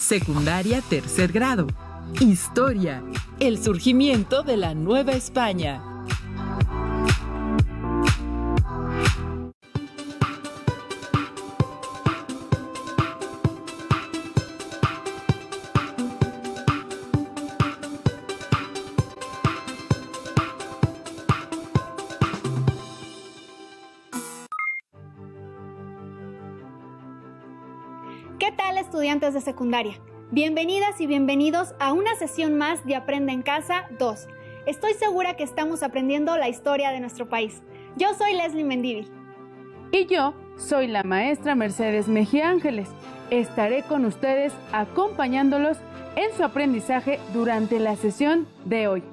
Secundaria tercer grado. Historia. El surgimiento de la Nueva España. ¿Qué tal, estudiantes de secundaria? Bienvenidas y bienvenidos a una sesión más de Aprende en Casa 2. Estoy segura que estamos aprendiendo la historia de nuestro país. Yo soy Leslie Mendívil. Y yo soy la maestra Mercedes Mejía Ángeles. Estaré con ustedes acompañándolos en su aprendizaje durante la sesión de hoy.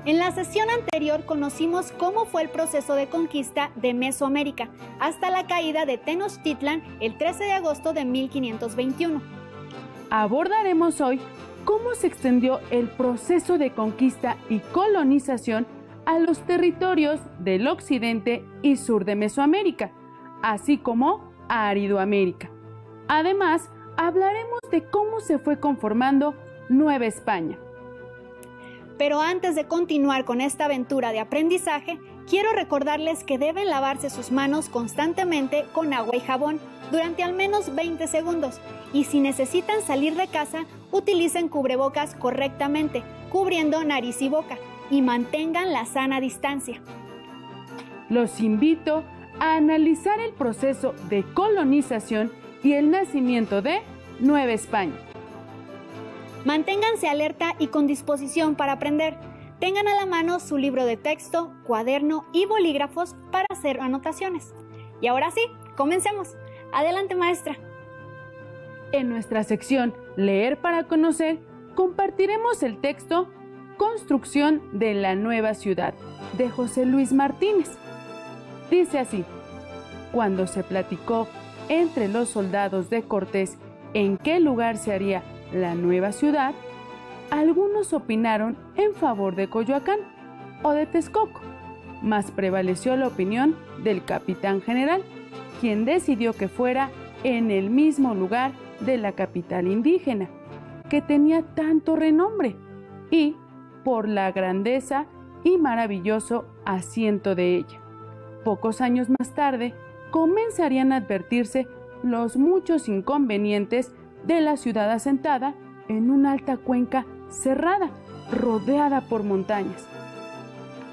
En la sesión anterior conocimos cómo fue el proceso de conquista de Mesoamérica hasta la caída de Tenochtitlan el 13 de agosto de 1521. Abordaremos hoy cómo se extendió el proceso de conquista y colonización a los territorios del occidente y sur de Mesoamérica, así como a Aridoamérica. Además, hablaremos de cómo se fue conformando Nueva España. Pero antes de continuar con esta aventura de aprendizaje, quiero recordarles que deben lavarse sus manos constantemente con agua y jabón durante al menos 20 segundos. Y si necesitan salir de casa, utilicen cubrebocas correctamente, cubriendo nariz y boca, y mantengan la sana distancia. Los invito a analizar el proceso de colonización y el nacimiento de Nueva España. Manténganse alerta y con disposición para aprender. Tengan a la mano su libro de texto, cuaderno y bolígrafos para hacer anotaciones. Y ahora sí, comencemos. Adelante, maestra. En nuestra sección Leer para conocer, compartiremos el texto Construcción de la Nueva Ciudad, de José Luis Martínez. Dice así: cuando se platicó entre los soldados de Cortés en qué lugar se haría la nueva ciudad, algunos opinaron en favor de Coyoacán o de Texcoco, mas prevaleció la opinión del capitán general, quien decidió que fuera en el mismo lugar de la capital indígena, que tenía tanto renombre, y por la grandeza y maravilloso asiento de ella. Pocos años más tarde, comenzarían a advertirse los muchos inconvenientes de la ciudad asentada en una alta cuenca cerrada, rodeada por montañas.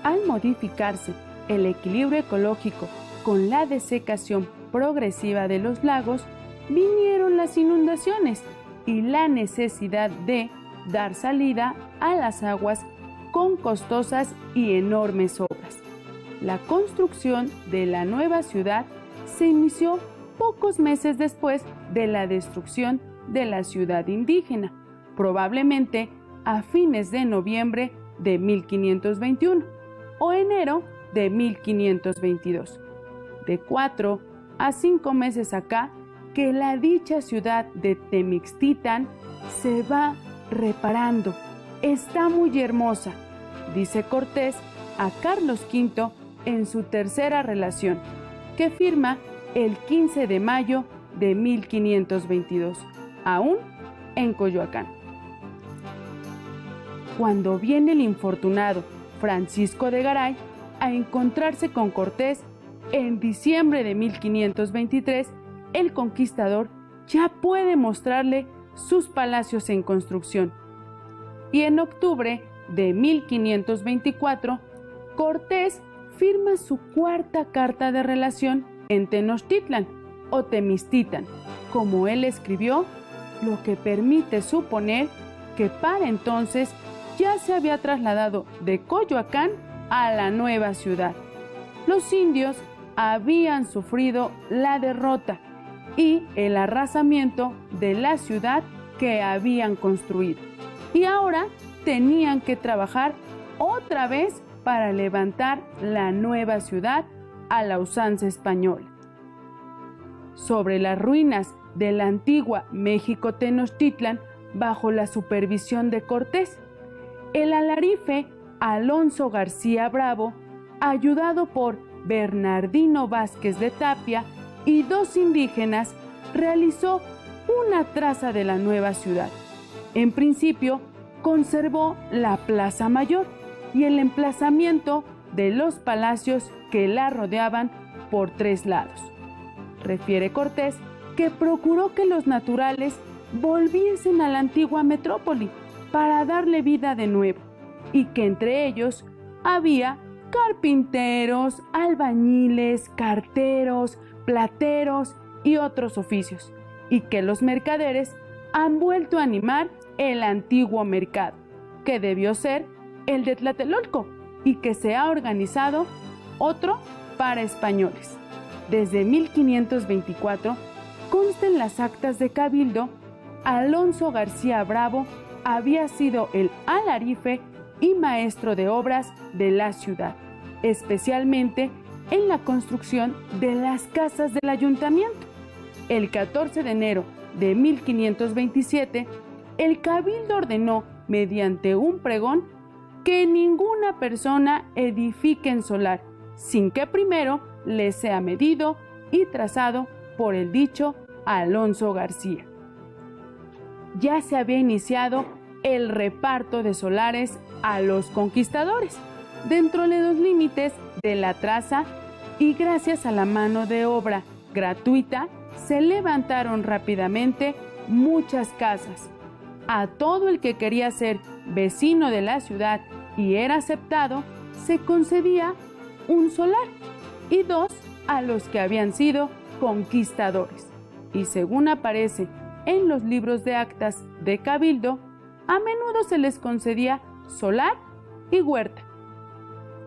Al modificarse el equilibrio ecológico con la desecación progresiva de los lagos, vinieron las inundaciones y la necesidad de dar salida a las aguas con costosas y enormes obras. La construcción de la nueva ciudad se inició pocos meses después de la destrucción de la ciudad indígena, probablemente a fines de noviembre de 1521 o enero de 1522. De 4 a 5 meses acá, que la dicha ciudad de Temixtitan se va reparando. Está muy hermosa, dice Cortés a Carlos V en su tercera relación, que firma el 15 de mayo de 1522, aún en Coyoacán. Cuando viene el infortunado Francisco de Garay a encontrarse con Cortés en diciembre de 1523, el conquistador ya puede mostrarle sus palacios en construcción. Y en octubre de 1524, Cortés firma su cuarta carta de relación en Tenochtitlan o Temixtitan, como él escribió, lo que permite suponer que para entonces ya se había trasladado de Coyoacán a la nueva ciudad. Los indios habían sufrido la derrota y el arrasamiento de la ciudad que habían construido, y ahora tenían que trabajar otra vez para levantar la nueva ciudad a la usanza española. Sobre las ruinas de la antigua México Tenochtitlan, bajo la supervisión de Cortés, el alarife Alonso García Bravo, ayudado por Bernardino Vázquez de Tapia y 2 indígenas, realizó una traza de la nueva ciudad. En principio, conservó la Plaza Mayor y el emplazamiento de los palacios que la rodeaban por 3 lados. Refiere Cortés que procuró que los naturales volviesen a la antigua metrópoli para darle vida de nuevo, y que entre ellos había carpinteros, albañiles, carteros, plateros y otros oficios, y que los mercaderes han vuelto a animar el antiguo mercado, que debió ser el de Tlatelolco, y que se ha organizado otro para españoles. Desde 1524, consta en las actas de Cabildo, Alonso García Bravo había sido el alarife y maestro de obras de la ciudad, especialmente en la construcción de las casas del ayuntamiento. El 14 de enero de 1527, el Cabildo ordenó, mediante un pregón, que ninguna persona edifique en solar, sin que primero le sea medido y trazado por el dicho Alonso García. Ya se había iniciado el reparto de solares a los conquistadores, dentro de los límites de la traza, y gracias a la mano de obra gratuita, se levantaron rápidamente muchas casas. A todo el que quería ser vecino de la ciudad y era aceptado, se concedía un solar, y 2 a los que habían sido conquistadores. Y según aparece en los libros de actas de Cabildo, a menudo se les concedía solar y huerta.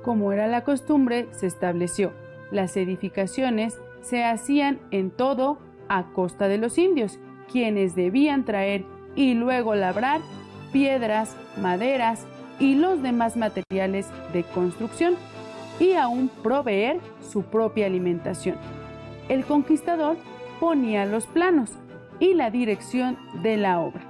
Como era la costumbre, se estableció: las edificaciones se hacían en todo a costa de los indios, quienes debían traer y luego labrar piedras, maderas y los demás materiales de construcción, y aún proveer su propia alimentación. El conquistador ponía los planos y la dirección de la obra.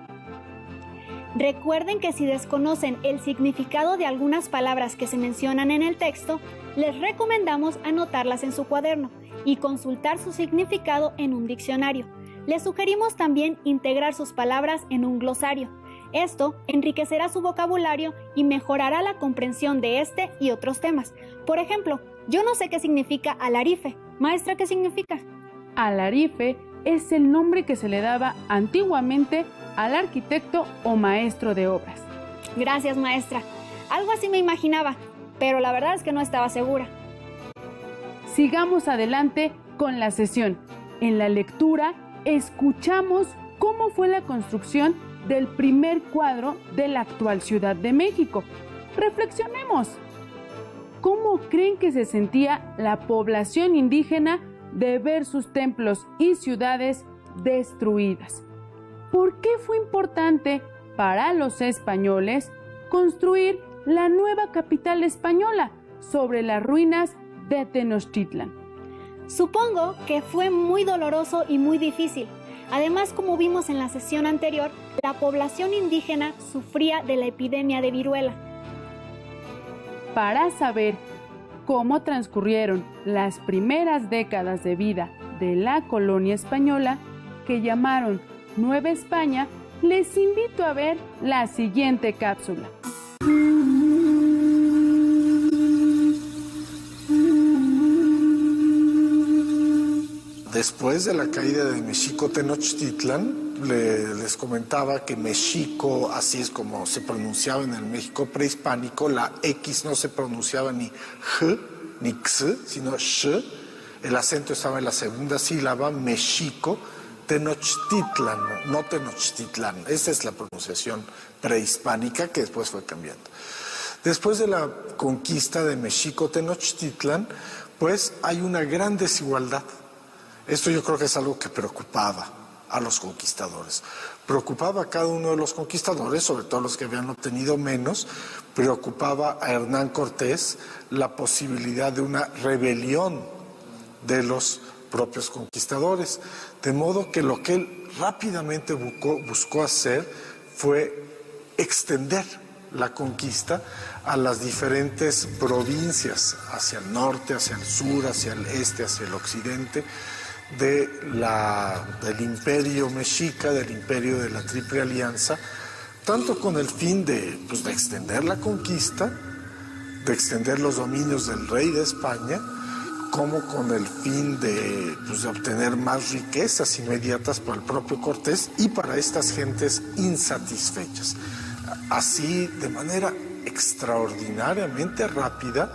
Recuerden que si desconocen el significado de algunas palabras que se mencionan en el texto, les recomendamos anotarlas en su cuaderno y consultar su significado en un diccionario. Les sugerimos también integrar sus palabras en un glosario. Esto enriquecerá su vocabulario y mejorará la comprensión de este y otros temas. Por ejemplo, yo no sé qué significa alarife. Maestra, ¿qué significa? Alarife es el nombre que se le daba antiguamente al arquitecto o maestro de obras. Gracias, maestra. Algo así me imaginaba, pero la verdad es que no estaba segura. Sigamos adelante con la sesión. En la lectura escuchamos cómo fue la construcción del primer cuadro de la actual Ciudad de México. Reflexionemos. ¿Cómo creen que se sentía la población indígena de ver sus templos y ciudades destruidas? ¿Por qué fue importante para los españoles construir la nueva capital española sobre las ruinas de Tenochtitlan? Supongo que fue muy doloroso y muy difícil. Además, como vimos en la sesión anterior, la población indígena sufría de la epidemia de viruela. Para saber cómo transcurrieron las primeras décadas de vida de la colonia española, que llamaron Nueva España, les invito a ver la siguiente cápsula. Después de la caída de Mexico Tenochtitlan, les comentaba que Mexico, así es como se pronunciaba en el México prehispánico, la X no se pronunciaba ni J ni X, sino Sh. El acento estaba en la segunda sílaba, Mexico Tenochtitlan, no Tenochtitlan. Esa es la pronunciación prehispánica que después fue cambiando. Después de la conquista de Mexico Tenochtitlan, pues hay una gran desigualdad. Esto yo creo que es algo que preocupaba a los conquistadores. Preocupaba a cada uno de los conquistadores, sobre todo los que habían obtenido menos. Preocupaba a Hernán Cortés la posibilidad de una rebelión de los propios conquistadores. De modo que lo que él rápidamente buscó hacer fue extender la conquista a las diferentes provincias, hacia el norte, hacia el sur, hacia el este, hacia el occidente, del imperio mexica, del imperio de la Triple Alianza, tanto con el fin de extender la conquista, de extender los dominios del rey de España, como con el fin de obtener más riquezas inmediatas para el propio Cortés y para estas gentes insatisfechas. Así, de manera extraordinariamente rápida,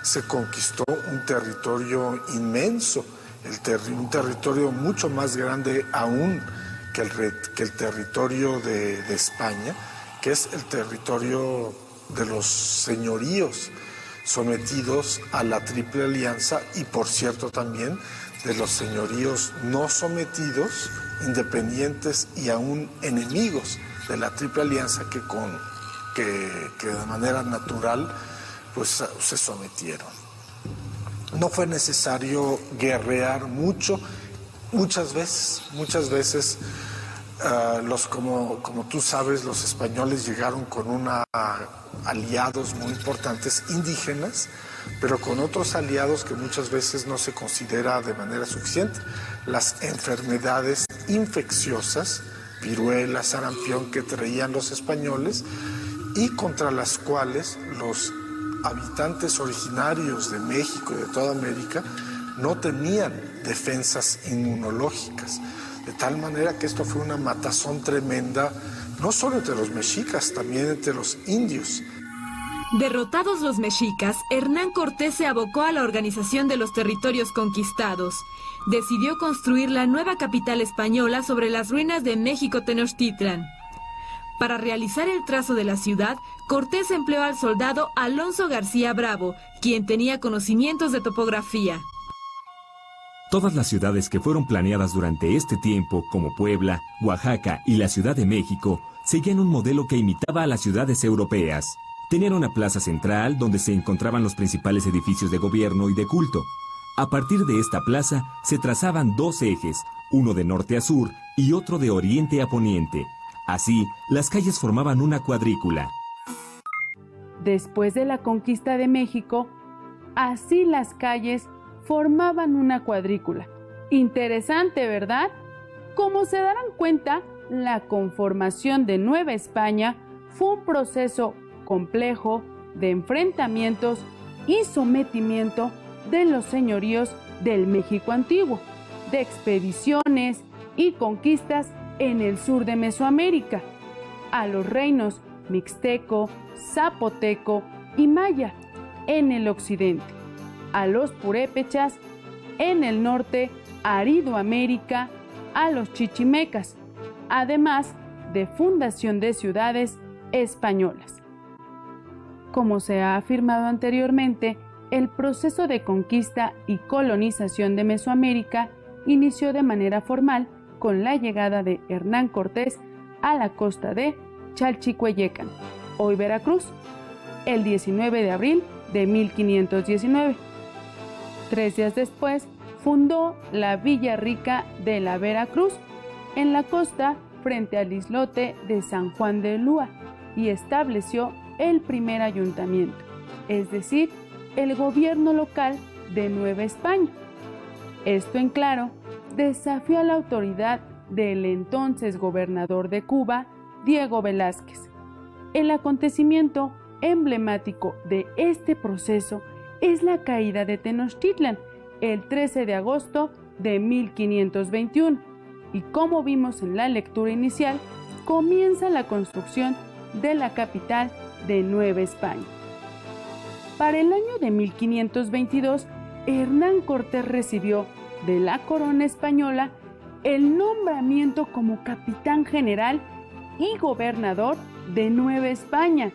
se conquistó un territorio inmenso, un territorio mucho más grande aún que el territorio de España, que es el territorio de los señoríos sometidos a la Triple Alianza y, por cierto, también de los señoríos no sometidos, independientes y aún enemigos de la Triple Alianza que de manera natural se sometieron. No fue necesario guerrear muchas veces. Como tú sabes, los españoles llegaron con aliados muy importantes indígenas, pero con otros aliados que muchas veces no se considera de manera suficiente. Las enfermedades infecciosas, viruela, sarampión, que traían los españoles y contra las cuales los habitantes originarios de México y de toda América no tenían defensas inmunológicas. De tal manera que esto fue una matazón tremenda, no solo entre los mexicas, también entre los indios. Derrotados los mexicas, Hernán Cortés se abocó a la organización de los territorios conquistados. Decidió construir la nueva capital española sobre las ruinas de México Tenochtitlan. Para realizar el trazo de la ciudad, Cortés empleó al soldado Alonso García Bravo, quien tenía conocimientos de topografía. Todas las ciudades que fueron planeadas durante este tiempo, como Puebla, Oaxaca y la Ciudad de México, seguían un modelo que imitaba a las ciudades europeas. Tenían una plaza central donde se encontraban los principales edificios de gobierno y de culto. A partir de esta plaza se trazaban dos ejes, uno de norte a sur y otro de oriente a poniente. Así, las calles formaban una cuadrícula. Después de la conquista de México, así las calles formaban una cuadrícula. Interesante, ¿verdad? Como se darán cuenta, la conformación de Nueva España fue un proceso complejo de enfrentamientos y sometimiento de los señoríos del México antiguo, de expediciones y conquistas en el sur de Mesoamérica, a los reinos mixteco, zapoteco y maya en el occidente, a los purépechas en el norte, Aridoamérica, a los chichimecas, además de fundación de ciudades españolas. Como se ha afirmado anteriormente, el proceso de conquista y colonización de Mesoamérica inició de manera formal con la llegada de Hernán Cortés a la costa de Chalchihueyecan, hoy Veracruz, el 19 de abril de 1519. 3 días después, fundó la Villa Rica de la Veracruz, en la costa frente al islote de San Juan de Ulúa, y estableció el primer ayuntamiento, es decir, el gobierno local de Nueva España. Esto, en claro, desafió a la autoridad del entonces gobernador de Cuba, Diego Velázquez. El acontecimiento emblemático de este proceso es la caída de Tenochtitlan, el 13 de agosto de 1521, y como vimos en la lectura inicial, comienza la construcción de la capital de Nueva España. Para el año de 1522, Hernán Cortés recibió de la corona española el nombramiento como capitán general y gobernador de Nueva España.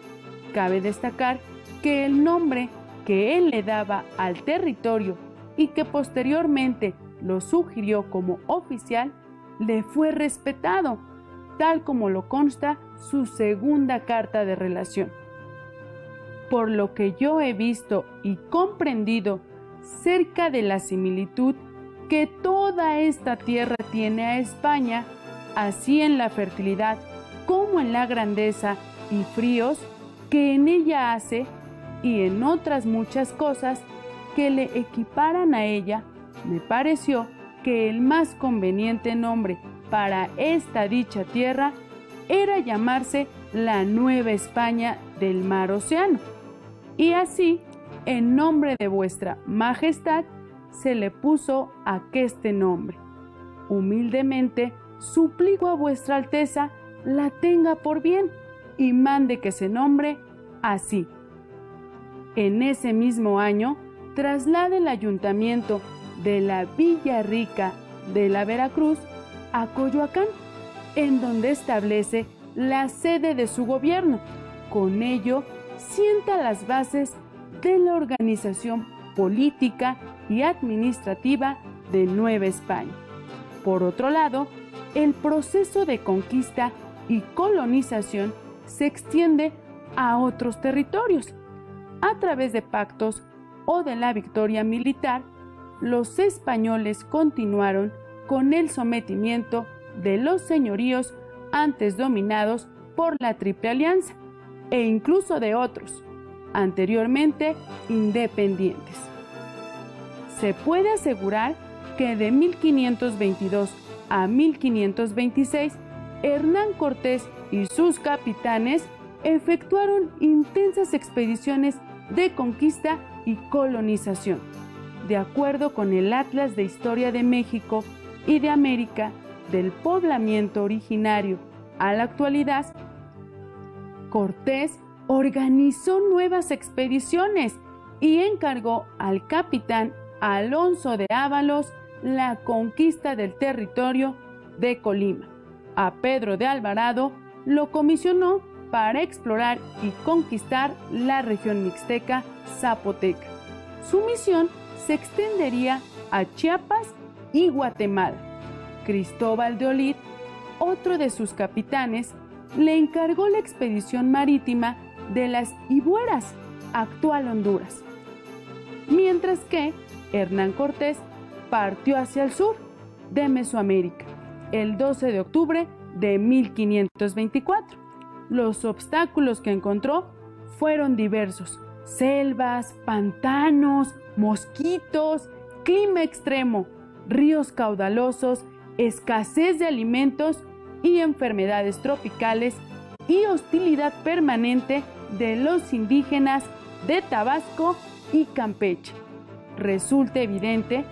Cabe destacar que el nombre que él le daba al territorio y que posteriormente lo sugirió como oficial, le fue respetado, tal como lo consta su segunda carta de relación. Por lo que yo he visto y comprendido cerca de la similitud que toda esta tierra tiene a España, así en la fertilidad como en la grandeza y fríos que en ella hace, y en otras muchas cosas que le equiparan a ella, me pareció que el más conveniente nombre para esta dicha tierra era llamarse la Nueva España del Mar Océano. Y así, en nombre de vuestra Majestad, se le puso aqueste nombre. Humildemente suplico a vuestra Alteza la tenga por bien y mande que se nombre así. En ese mismo año, traslada el ayuntamiento de la Villa Rica de la Veracruz a Coyoacán, en donde establece la sede de su gobierno. Con ello, sienta las bases de la organización política y administrativa de Nueva España. Por otro lado, el proceso de conquista y colonización se extiende a otros territorios. A través de pactos o de la victoria militar, los españoles continuaron con el sometimiento de los señoríos antes dominados por la Triple Alianza e incluso de otros, anteriormente independientes. Se puede asegurar que de 1522 a 1526, Hernán Cortés y sus capitanes efectuaron intensas expediciones de conquista y colonización. De acuerdo con el Atlas de Historia de México y de América, del poblamiento originario a la actualidad, Cortés organizó nuevas expediciones y encargó al capitán Alonso de Ábalos la conquista del territorio de Colima. A Pedro de Alvarado lo comisionó para explorar y conquistar la región mixteca zapoteca. Su misión se extendería a Chiapas y Guatemala. Cristóbal de Olid, otro de sus capitanes, le encargó la expedición marítima de las Ibueras, actual Honduras, mientras que Hernán Cortés partió hacia el sur de Mesoamérica el 12 de octubre de 1524. Los obstáculos que encontró fueron diversos: selvas, pantanos, mosquitos, clima extremo, ríos caudalosos, escasez de alimentos y enfermedades tropicales y hostilidad permanente de los indígenas de Tabasco y Campeche. Resulta evidente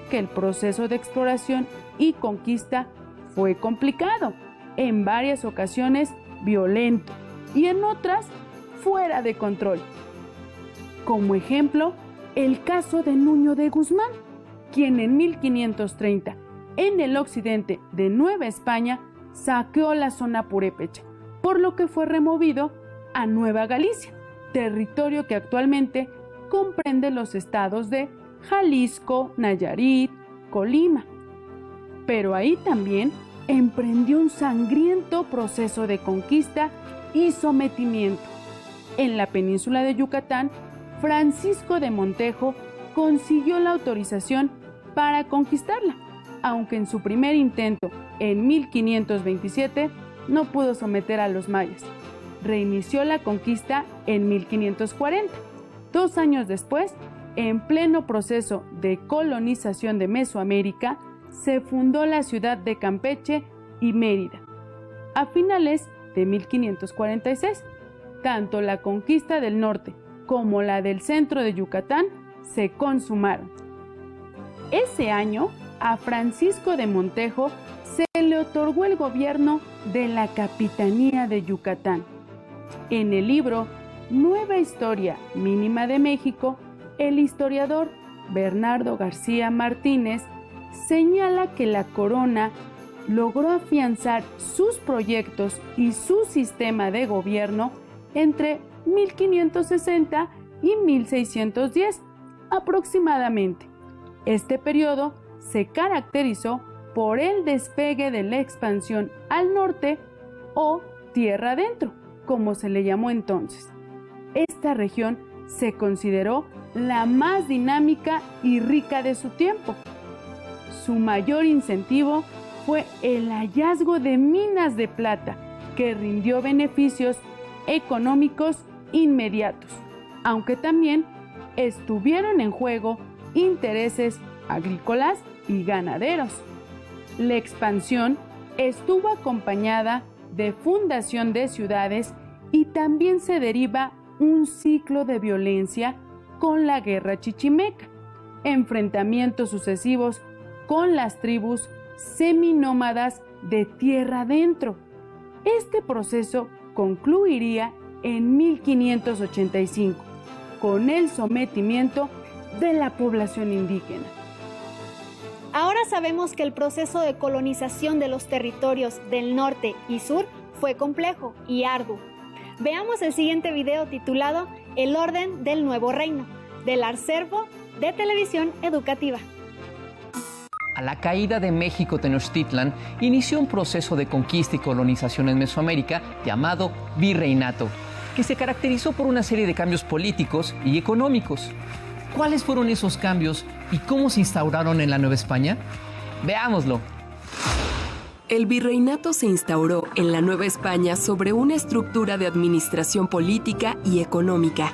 que el proceso de exploración y conquista fue complicado, en varias ocasiones violento y en otras fuera de control. Como ejemplo, el caso de Nuño de Guzmán, quien en 1530, en el occidente de Nueva España, saqueó la zona purépecha, por lo que fue removido a Nueva Galicia, territorio que actualmente comprende los estados de Jalisco, Nayarit, Colima. Pero ahí también emprendió un sangriento proceso de conquista y sometimiento. En la península de Yucatán, Francisco de Montejo consiguió la autorización para conquistarla, aunque en su primer intento, en 1527, no pudo someter a los mayas. Reinició la conquista en 1540. 2 años después, en pleno proceso de colonización de Mesoamérica, se fundó la ciudad de Campeche y Mérida. A finales de 1546, tanto la conquista del norte como la del centro de Yucatán se consumaron. Ese año, a Francisco de Montejo se le otorgó el gobierno de la Capitanía de Yucatán. En el libro Nueva Historia Mínima de México, el historiador Bernardo García Martínez señala que la corona logró afianzar sus proyectos y su sistema de gobierno entre 1560 y 1610 aproximadamente. Este periodo se caracterizó por el despegue de la expansión al norte o tierra adentro, como se le llamó entonces. Esta región se consideró la más dinámica y rica de su tiempo. Su mayor incentivo fue el hallazgo de minas de plata, que rindió beneficios económicos inmediatos, aunque también estuvieron en juego intereses agrícolas y ganaderos. La expansión estuvo acompañada de fundación de ciudades y también se deriva un ciclo de violencia con la guerra chichimeca, enfrentamientos sucesivos con las tribus seminómadas de tierra adentro. Este proceso concluiría en 1585 con el sometimiento de la población indígena. Ahora sabemos que el proceso de colonización de los territorios del norte y sur fue complejo y arduo. Veamos el siguiente video titulado El orden del nuevo reino, del acervo de Televisión Educativa. A la caída de México Tenochtitlan inició un proceso de conquista y colonización en Mesoamérica llamado virreinato, que se caracterizó por una serie de cambios políticos y económicos. ¿Cuáles fueron esos cambios y cómo se instauraron en la Nueva España? Veámoslo. El virreinato se instauró en la Nueva España sobre una estructura de administración política y económica,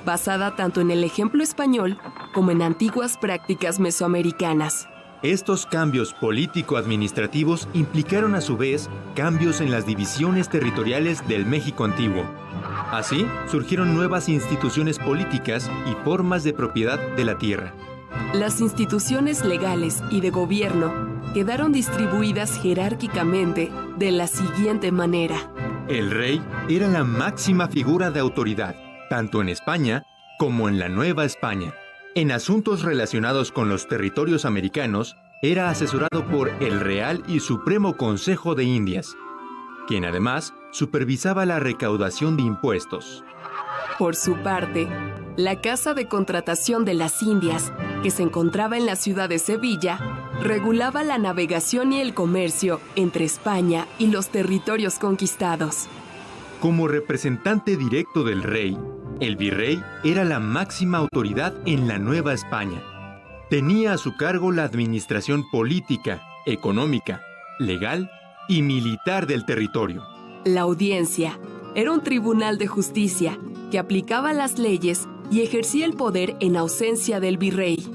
basada tanto en el ejemplo español como en antiguas prácticas mesoamericanas. Estos cambios político-administrativos implicaron a su vez cambios en las divisiones territoriales del México antiguo. Así, surgieron nuevas instituciones políticas y formas de propiedad de la tierra. Las instituciones legales y de gobierno quedaron distribuidas jerárquicamente de la siguiente manera. El rey era la máxima figura de autoridad, tanto en España como en la Nueva España. En asuntos relacionados con los territorios americanos, era asesorado por el Real y Supremo Consejo de Indias, quien además supervisaba la recaudación de impuestos. Por su parte, la Casa de Contratación de las Indias, que se encontraba en la ciudad de Sevilla, regulaba la navegación y el comercio entre España y los territorios conquistados. Como representante directo del rey, el virrey era la máxima autoridad en la Nueva España. Tenía a su cargo la administración política, económica, legal y militar del territorio. La audiencia era un tribunal de justicia que aplicaba las leyes y ejercía el poder en ausencia del virrey.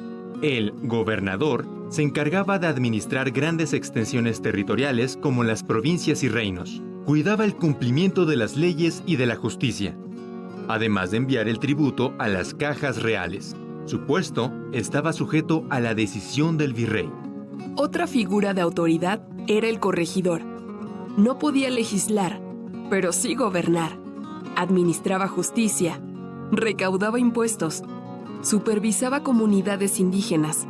El gobernador se encargaba de administrar grandes extensiones territoriales como las provincias y reinos. Cuidaba el cumplimiento de las leyes y de la justicia, además de enviar el tributo a las cajas reales. Su puesto estaba sujeto a la decisión del virrey. Otra figura de autoridad era el corregidor. No podía legislar, pero sí gobernar. Administraba justicia, recaudaba impuestos, supervisaba comunidades indígenas,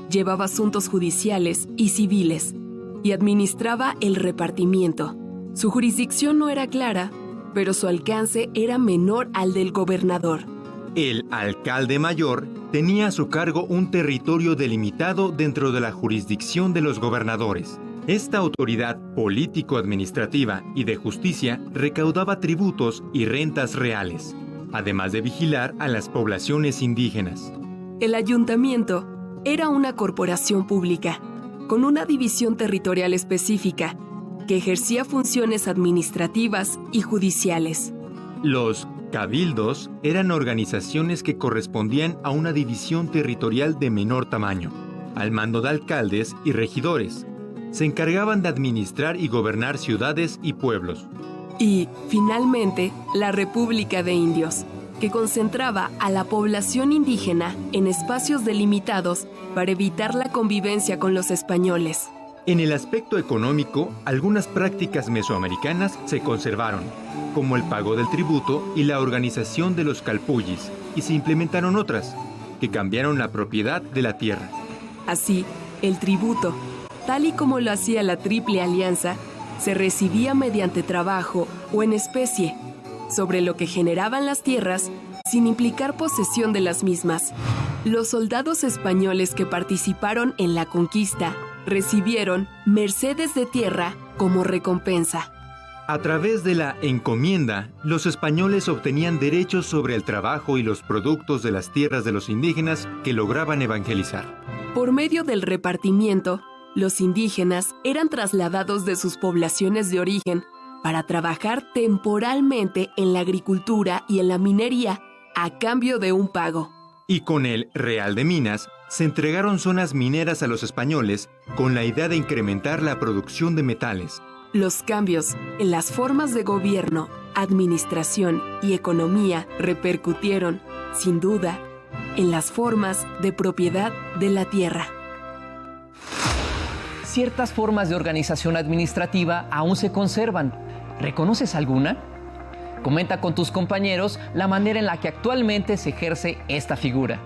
llevaba asuntos judiciales y civiles y administraba el repartimiento. Su jurisdicción no era clara, pero su alcance era menor al del gobernador. El alcalde mayor tenía a su cargo un territorio delimitado dentro de la jurisdicción de los gobernadores. Esta autoridad político-administrativa y de justicia recaudaba tributos y rentas reales, además de vigilar a las poblaciones indígenas. El ayuntamiento era una corporación pública, con una división territorial específica, que ejercía funciones administrativas y judiciales. Los cabildos eran organizaciones que correspondían a una división territorial de menor tamaño, al mando de alcaldes y regidores. Se encargaban de administrar y gobernar ciudades y pueblos. Y, finalmente, la República de Indios, que concentraba a la población indígena en espacios delimitados para evitar la convivencia con los españoles. En el aspecto económico, algunas prácticas mesoamericanas se conservaron, como el pago del tributo y la organización de los calpullis, y se implementaron otras, que cambiaron la propiedad de la tierra. Así, el tributo, tal y como lo hacía la Triple Alianza, se recibía mediante trabajo o en especie, sobre lo que generaban las tierras sin implicar posesión de las mismas. Los soldados españoles que participaron en la conquista recibieron mercedes de tierra como recompensa. A través de la encomienda, los españoles obtenían derechos sobre el trabajo y los productos de las tierras de los indígenas que lograban evangelizar. Por medio del repartimiento, los indígenas eran trasladados de sus poblaciones de origen para trabajar temporalmente en la agricultura y en la minería a cambio de un pago. Y con el Real de Minas se entregaron zonas mineras a los españoles con la idea de incrementar la producción de metales. Los cambios en las formas de gobierno, administración y economía repercutieron, sin duda, en las formas de propiedad de la tierra. Ciertas formas de organización administrativa aún se conservan. ¿Reconoces alguna? Comenta con tus compañeros la manera en la que actualmente se ejerce esta figura.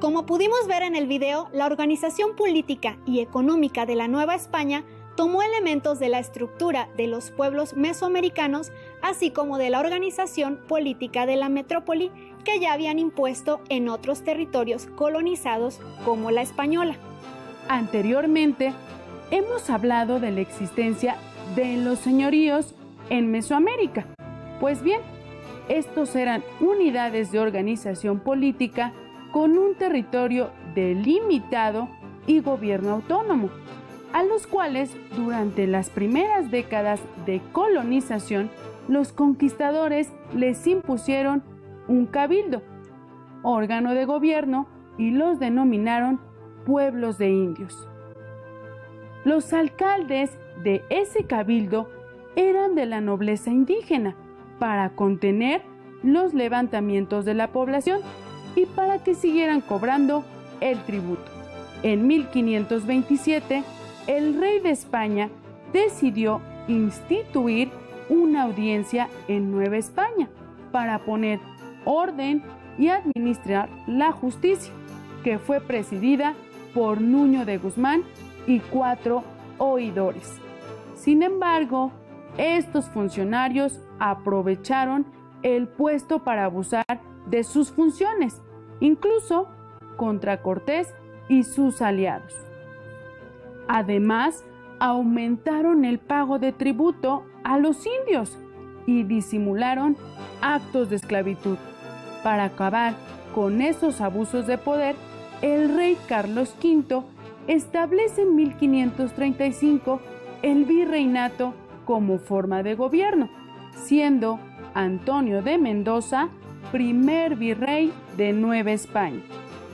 Como pudimos ver en el video, la organización política y económica de la Nueva España tomó elementos de la estructura de los pueblos mesoamericanos, así como de la organización política de la metrópoli que ya habían impuesto en otros territorios colonizados como la española. Anteriormente, hemos hablado de la existencia de los señoríos en Mesoamérica. Pues bien, estos eran unidades de organización política con un territorio delimitado y gobierno autónomo, a los cuales durante las primeras décadas de colonización los conquistadores les impusieron un cabildo, órgano de gobierno, y los denominaron pueblos de indios. Los alcaldes de ese cabildo eran de la nobleza indígena para contener los levantamientos de la población y para que siguieran cobrando el tributo. En 1527, el rey de España decidió instituir una audiencia en Nueva España para poner orden y administrar la justicia, que fue presidida por Nuño de Guzmán y 4 oidores. Sin embargo, estos funcionarios aprovecharon el puesto para abusar de sus funciones, incluso contra Cortés y sus aliados. Además, aumentaron el pago de tributo a los indios y disimularon actos de esclavitud. Para acabar con esos abusos de poder, el rey Carlos V establece en 1535 el virreinato como forma de gobierno, siendo Antonio de Mendoza primer virrey de Nueva España,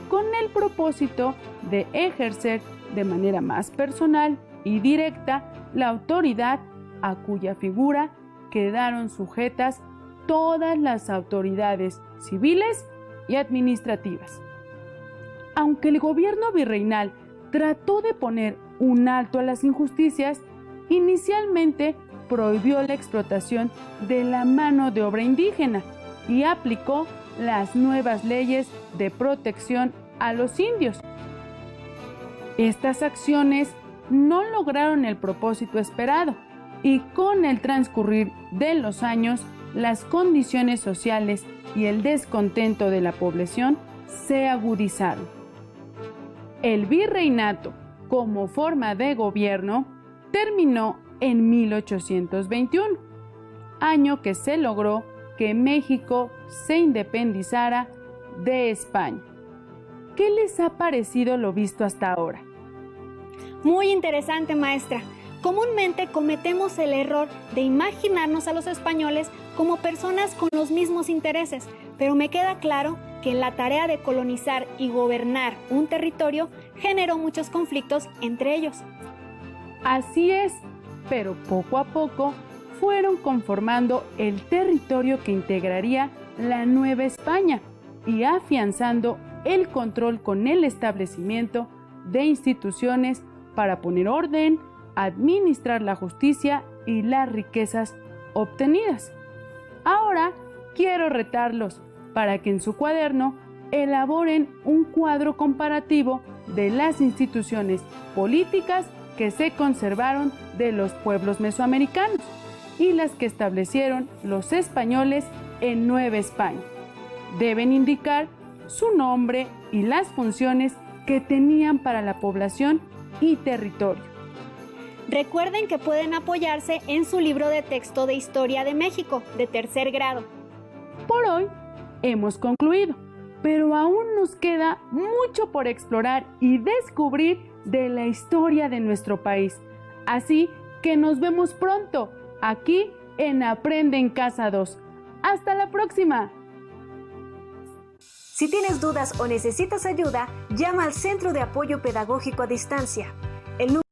con el propósito de ejercer de manera más personal y directa la autoridad a cuya figura quedaron sujetas todas las autoridades civiles y administrativas. Aunque el gobierno virreinal trató de poner un alto a las injusticias, inicialmente prohibió la explotación de la mano de obra indígena y aplicó las nuevas leyes de protección a los indios. Estas acciones no lograron el propósito esperado y con el transcurrir de los años, las condiciones sociales y el descontento de la población se agudizaron. El virreinato, como forma de gobierno, terminó en 1821, año que se logró que México se independizara de España. ¿Qué les ha parecido lo visto hasta ahora? Muy interesante, maestra. Comúnmente cometemos el error de imaginarnos a los españoles como personas con los mismos intereses, pero me queda claro que la tarea de colonizar y gobernar un territorio generó muchos conflictos entre ellos. Así es, pero poco a poco fueron conformando el territorio que integraría la Nueva España y afianzando el control con el establecimiento de instituciones para poner orden, administrar la justicia y las riquezas obtenidas. Ahora quiero retarlos para que en su cuaderno elaboren un cuadro comparativo de las instituciones políticas que se conservaron de los pueblos mesoamericanos y las que establecieron los españoles en Nueva España. Deben indicar su nombre y las funciones que tenían para la población y territorio. Recuerden que pueden apoyarse en su libro de texto de Historia de México, de 3er grado. Por hoy hemos concluido, pero aún nos queda mucho por explorar y descubrir de la historia de nuestro país. Así que nos vemos pronto, aquí en Aprende en Casa 2. ¡Hasta la próxima! Si tienes dudas o necesitas ayuda, llama al Centro de Apoyo Pedagógico a Distancia. El